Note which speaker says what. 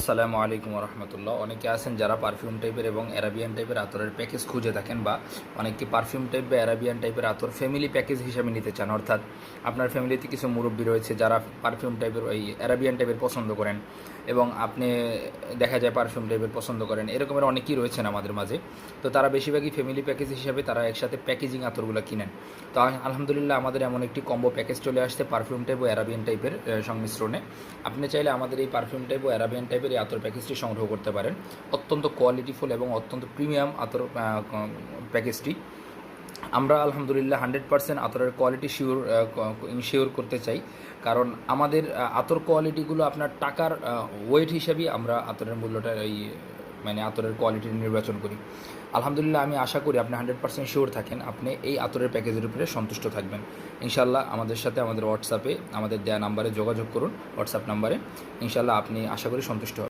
Speaker 1: আসসালামু আলাইকুম রহমতুল্লাহ। অনেকে আছেন যারা পারফিউম টাইপের এবং অ্যারাবিয়ান টাইপের আতরের প্যাকেজ খুঁজে থাকেন, বা অনেকে পারফিউম টাইপ বা অ্যারাবিয়ান টাইপের আতর ফ্যামিলি প্যাকেজ হিসাবে নিতে চান। অর্থাৎ আপনার ফ্যামিলিতে কিছু মুরব্বী রয়েছে যারা পারফিউম টাইপের ওই অ্যারাবিয়ান টাইপের পছন্দ করেন, এবং আপনি দেখা যায় পারফিউম টাইপের পছন্দ করেন, এরকমের অনেকেই রয়েছেন আমাদের মাঝে। তো তারা বেশিরভাগই ফ্যামিলি প্যাকেজ হিসাবে তারা একসাথে প্যাকেজিং আতরগুলো কিনেন। তো আলহামদুলিল্লাহ আমাদের এমন একটি কম্বো প্যাকেজ চলে আসছে পারফিউম টাইপ ও অ্যারাবিয়ান টাইপের সংমিশ্রণে। আপনি চাইলে আমাদের এই পারফিউম টাইপ ও অ্যারাবিয়ান টাইপের এই আতর প্যাকেজটি সংগ্রহ করতে পারেন। অত্যন্ত কোয়ালিটিফুল এবং অত্যন্ত প্রিমিয়াম আতর প্যাকেজটি। আমরা আলহামদুলিল্লাহ 100% আতরের কোয়ালিটি শিওর করতে চাই, কারণ আমাদের আতর কোয়ালিটিগুলো আপনার টাকার ওয়েট হিসাবেই আমরা আতরের মূল্যটা আতরের কোয়ালিটি নির্বাচন করি। আলহামদুলিল্লাহ আমি আশা করি আপনি 100% শিওর থাকেন, আপনি এই আতরের প্যাকেজের উপরে সন্তুষ্ট থাকবেন ইনশাল্লাহ। আমাদের সাথে আমাদের হোয়াটসঅ্যাপে আমাদের দেওয়া নাম্বারে যোগাযোগ করুন, হোয়াটসঅ্যাপ নাম্বারে। ইনশাল্লাহ আপনি আশা করি সন্তুষ্ট হবেন।